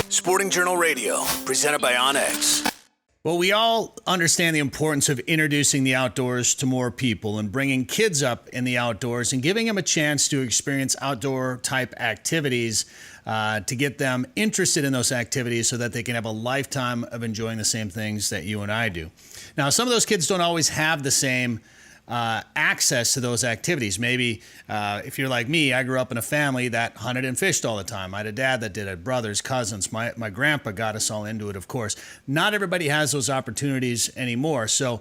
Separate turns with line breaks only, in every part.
Sporting Journal Radio, presented by Onyx.
Well, we all understand the importance of introducing the outdoors to more people and bringing kids up in the outdoors and giving them a chance to experience outdoor type activities to get them interested in those activities so that they can have a lifetime of enjoying the same things that you and I do. Now, some of those kids don't always have the same access to those activities. Maybe if you're like me, I grew up in a family that hunted and fished all the time. I had a dad that did it, brothers, cousins. My grandpa got us all into it, of course. Not everybody has those opportunities anymore. So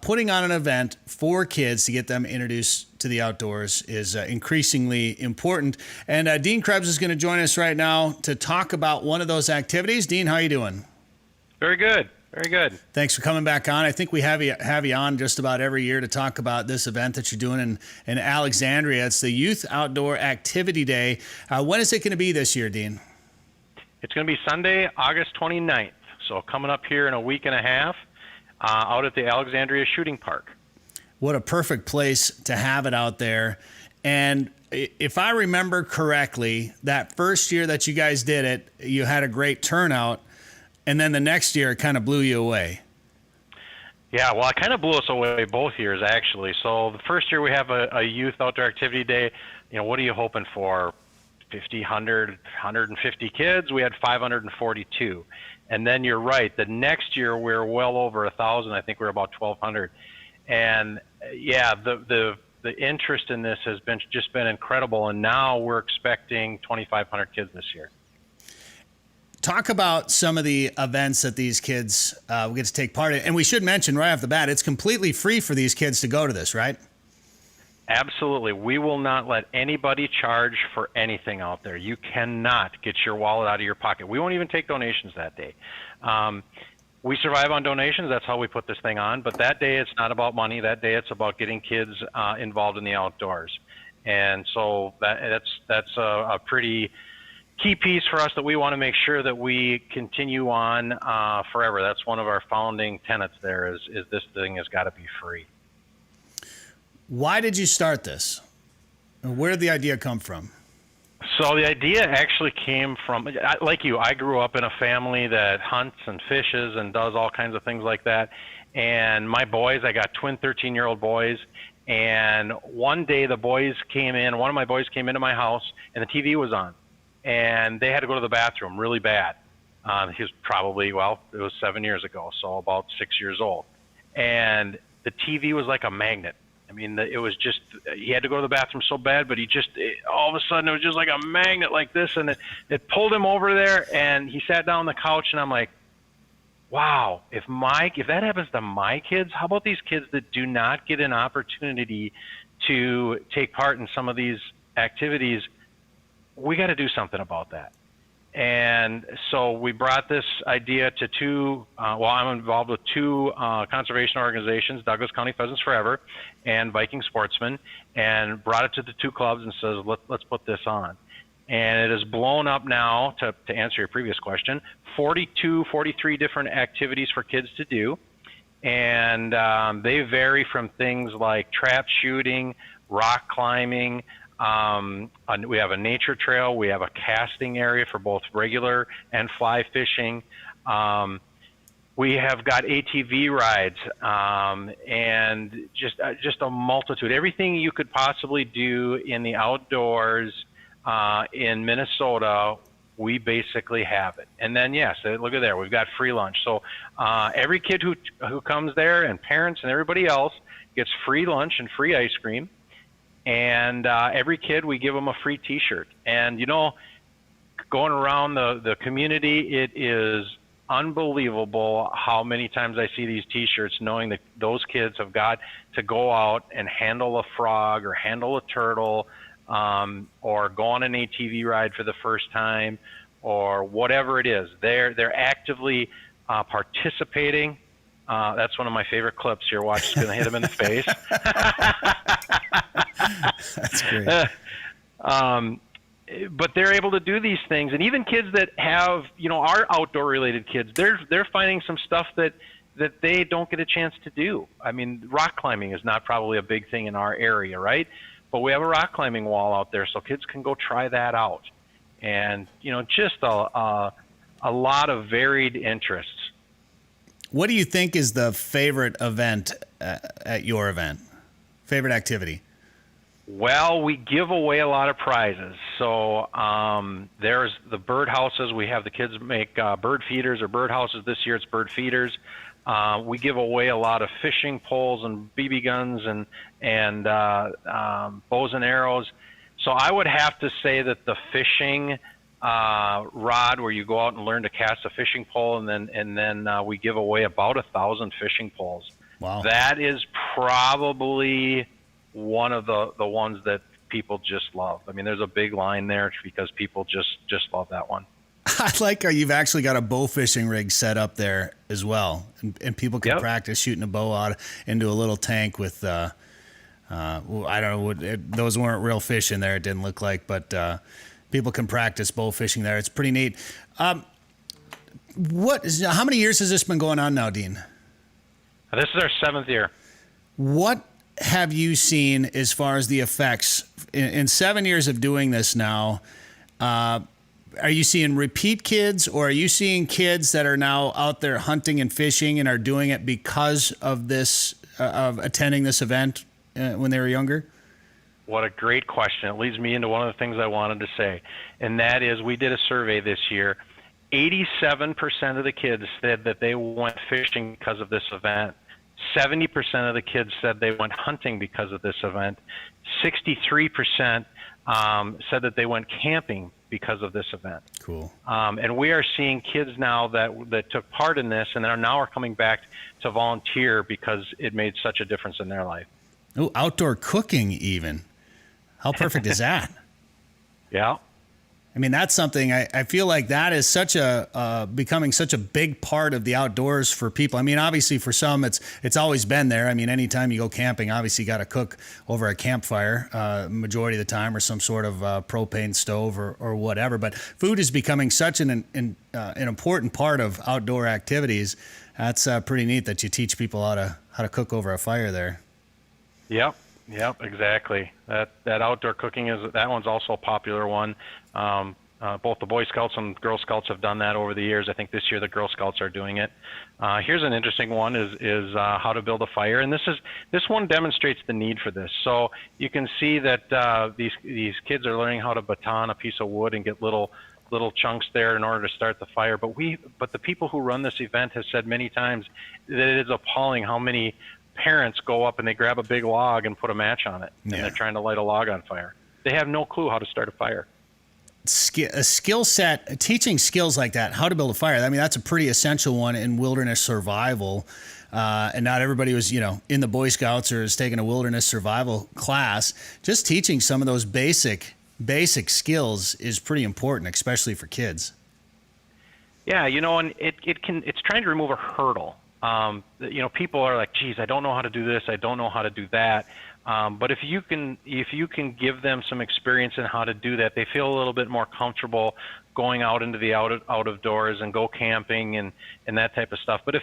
putting on an event for kids to get them introduced to the outdoors is increasingly important. And Dean Krebs is going to join us right now to talk about one of those activities. Dean, how are you doing?
Very good. Very good.
Thanks for coming back on. I think we have you on just about every year to talk about this event that you're doing in Alexandria. It's the Youth Outdoor Activity Day. When is it going to be this year, Dean?
It's going to be Sunday, August 29th. So coming up here in a week and a half out at the Alexandria Shooting Park.
What a perfect place to have it out there. And if I remember correctly, that first year that you guys did it, you had a great turnout. And then the next year, it kind of blew you away.
Yeah, well, it kind of blew us away both years, actually. So the first year we have a youth outdoor activity day. You know, what are you hoping for? 50, 100, 150 kids. We had 542. And then you're right. The next year we're well over 1,000. I think we're about 1,200. And yeah, the interest in this has just been incredible. And now we're expecting 2,500 kids this year.
Talk about some of the events that these kids will get to take part in. And we should mention right off the bat, it's completely free for these kids to go to this, right?
Absolutely. We will not let anybody charge for anything out there. You cannot get your wallet out of your pocket. We won't even take donations that day. We survive on donations. That's how we put this thing on. But that day, it's not about money. That day, it's about getting kids involved in the outdoors. And so that's a pretty key piece for us that we want to make sure that we continue on forever. That's one of our founding tenets there is this thing has got to be free.
Why did you start this? Where did the idea come from?
So the idea actually came from, like you, I grew up in a family that hunts and fishes and does all kinds of things like that. And my boys, I got twin 13-year-old boys. And one day one of my boys came into my house and the TV was on. And they had to go to the bathroom really bad. He was probably, it was 7 years ago, so about 6 years old. And the TV was like a magnet. I mean, it was just, he had to go to the bathroom so bad, but all of a sudden, it was just like a magnet like this, and it pulled him over there, and he sat down on the couch, and I'm like, wow, if that happens to my kids, how about these kids that do not get an opportunity to take part in some of these activities? We got to do something about that. And so we brought this idea to I'm involved with two conservation organizations, Douglas County Pheasants Forever and Viking Sportsmen, and brought it to the two clubs and says, let's put this on. And it has blown up now, to answer your previous question, 43 different activities for kids to do. And they vary from things like trap shooting, rock climbing. We have a nature trail. We have a casting area for both regular and fly fishing. We have got ATV rides and just a multitude. Everything you could possibly do in the outdoors in Minnesota, we basically have it. And then, yes, look at there. We've got free lunch. So every kid who comes there and parents and everybody else gets free lunch and free ice cream. And every kid, we give them a free T-shirt. And, going around the community, it is unbelievable how many times I see these T-shirts knowing that those kids have got to go out and handle a frog or handle a turtle or go on an ATV ride for the first time or whatever it is. They're actively participating. That's one of my favorite clips here. Watch, it's going to hit them in the face.
That's great.
But they're able to do these things, and even kids that have, are outdoor-related kids, they're finding some stuff that they don't get a chance to do. I mean, rock climbing is not probably a big thing in our area, right? But we have a rock climbing wall out there, so kids can go try that out. And just a a lot of varied interests.
What do you think is the favorite event at your event? Favorite activity?
Well, we give away a lot of prizes. So there's the bird houses. We have the kids make bird feeders or bird houses. This year it's bird feeders. We give away a lot of fishing poles and BB guns and bows and arrows. So I would have to say that the fishing rod, where you go out and learn to cast a fishing pole, and then we give away about 1,000 fishing poles.
Wow.
That is probably one of the ones that people just love. I mean, there's a big line there because people just love that one.
I like how you've actually got a bow fishing rig set up there as well, and people can practice shooting a bow out into a little tank with, I don't know, those weren't real fish in there, it didn't look like, but people can practice bow fishing there. It's pretty neat. How many years has this been going on now, Dean?
This is our 7th year.
What have you seen as far as the effects in 7 years of doing this now? Are you seeing repeat kids, or are you seeing kids that are now out there hunting and fishing and are doing it because of this, of attending this event when they were younger?
What a great question. It leads me into one of the things I wanted to say, and that is we did a survey this year. 87% of the kids said that they went fishing because of this event. 70% of the kids said they went hunting because of this event. 63% said that they went camping because of this event.
Cool.
And we are seeing kids now that took part in this and now are coming back to volunteer because it made such a difference in their life.
Oh, outdoor cooking even. How perfect is that?
Yeah.
I mean, that's something I feel like that is such a becoming such a big part of the outdoors for people. I mean, obviously for some, it's always been there. I mean, anytime you go camping, obviously you got to cook over a campfire majority of the time, or some sort of propane stove or whatever. But food is becoming such an important part of outdoor activities. That's pretty neat that you teach people how to cook over a fire there.
Yep, exactly. That outdoor cooking that one's also a popular one. Both the Boy Scouts and Girl Scouts have done that over the years. I think this year the Girl Scouts are doing it. Here's an interesting one: is how to build a fire, and this one demonstrates the need for this. So you can see that these kids are learning how to baton a piece of wood and get little chunks there in order to start the fire. But the people who run this event have said many times that it is appalling how many parents go up and they grab a big log and put a match on it, and they're trying to light a log on fire. They have no clue how to start a fire.
A skill set, teaching skills like that, how to build a fire. I mean, that's a pretty essential one in wilderness survival. And not everybody was, in the Boy Scouts or is taking a wilderness survival class. Just teaching some of those basic skills is pretty important, especially for kids.
Yeah, and it's trying to remove a hurdle. People are like, geez, I don't know how to do this, I don't know how to do that. But if you can give them some experience in how to do that, they feel a little bit more comfortable going out into the out of doors and go camping and that type of stuff. But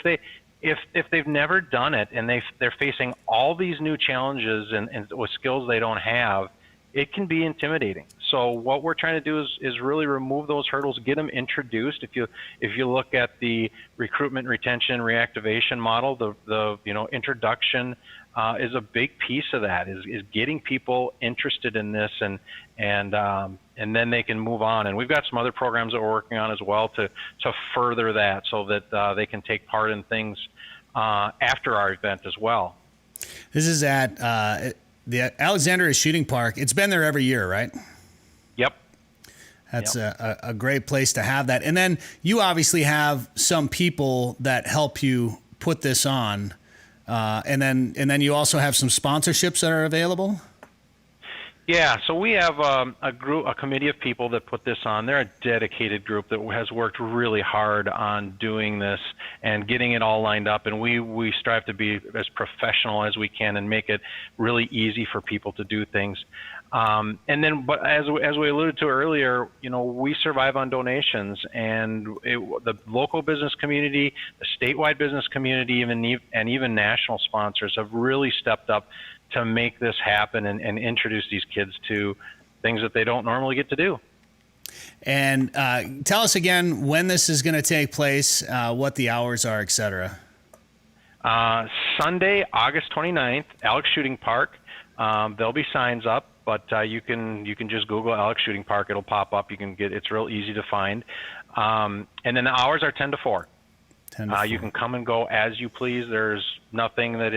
if they've never done it and they're facing all these new challenges and with skills they don't have, it can be intimidating. So what we're trying to do is really remove those hurdles, get them introduced. If you look at the recruitment, retention, reactivation model, the introduction is a big piece of that. Is getting people interested in this and then they can move on. And we've got some other programs that we're working on as well to further that, so that they can take part in things after our event as well.
This is at the Alexandria Shooting Park. It's been there every year, right?
Yep.
That's a great place to have that. And then you obviously have some people that help you put this on. And then you also have some sponsorships that are available?
Yeah, so we have a committee of people that put this on. They're a dedicated group that has worked really hard on doing this and getting it all lined up. And we strive to be as professional as we can and make it really easy for people to do things. But as we alluded to earlier, we survive on donations, and the local business community, the statewide business community, and even national sponsors have really stepped up to make this happen and introduce these kids to things that they don't normally get to do.
And tell us again when this is going to take place, what the hours are, et cetera.
Sunday, August 29th, Alex Shooting Park. There'll be signs up, but you can just Google Alex Shooting Park. It'll pop up. It's real easy to find. And then the hours are 10 to 4.
10 to 4.
You can come and go as you please. There's nothing that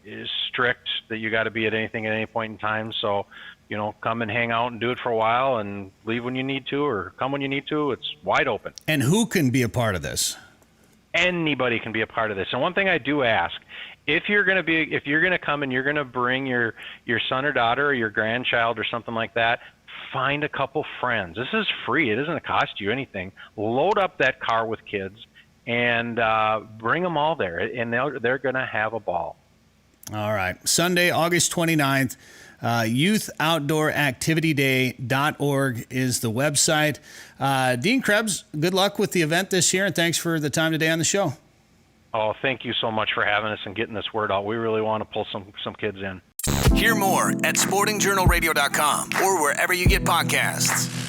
is strict that you got to be at anything at any point in time. So, come and hang out and do it for a while and leave when you need to or come when you need to. It's wide open.
And who can be a part of this?
Anybody can be a part of this. And one thing I do ask, if you're going to come and you're going to bring your son or daughter or your grandchild or something like that, find a couple friends. This is free. It doesn't cost you anything. Load up that car with kids and bring them all there, and they're going to have a ball.
All right. Sunday, August 29th, youthoutdooractivityday.org is the website. Dean Krebs, good luck with the event this year, and thanks for the time today on the show.
Oh, thank you so much for having us and getting this word out. We really want to pull some kids in.
Hear more at sportingjournalradio.com or wherever you get podcasts.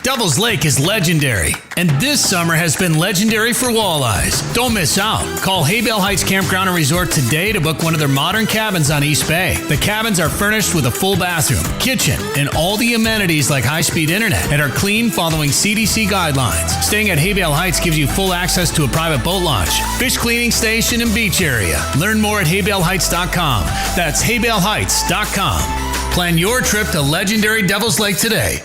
Devil's Lake is legendary, and this summer has been legendary for walleyes. Don't miss out. Call Haybale Heights Campground and Resort today to book one of their modern cabins on East Bay. The cabins are furnished with a full bathroom, kitchen, and all the amenities like high-speed internet and are clean following CDC guidelines. Staying at Haybale Heights gives you full access to a private boat launch, fish cleaning station, and beach area. Learn more at haybaleheights.com. That's haybaleheights.com. Plan your trip to legendary Devil's Lake today.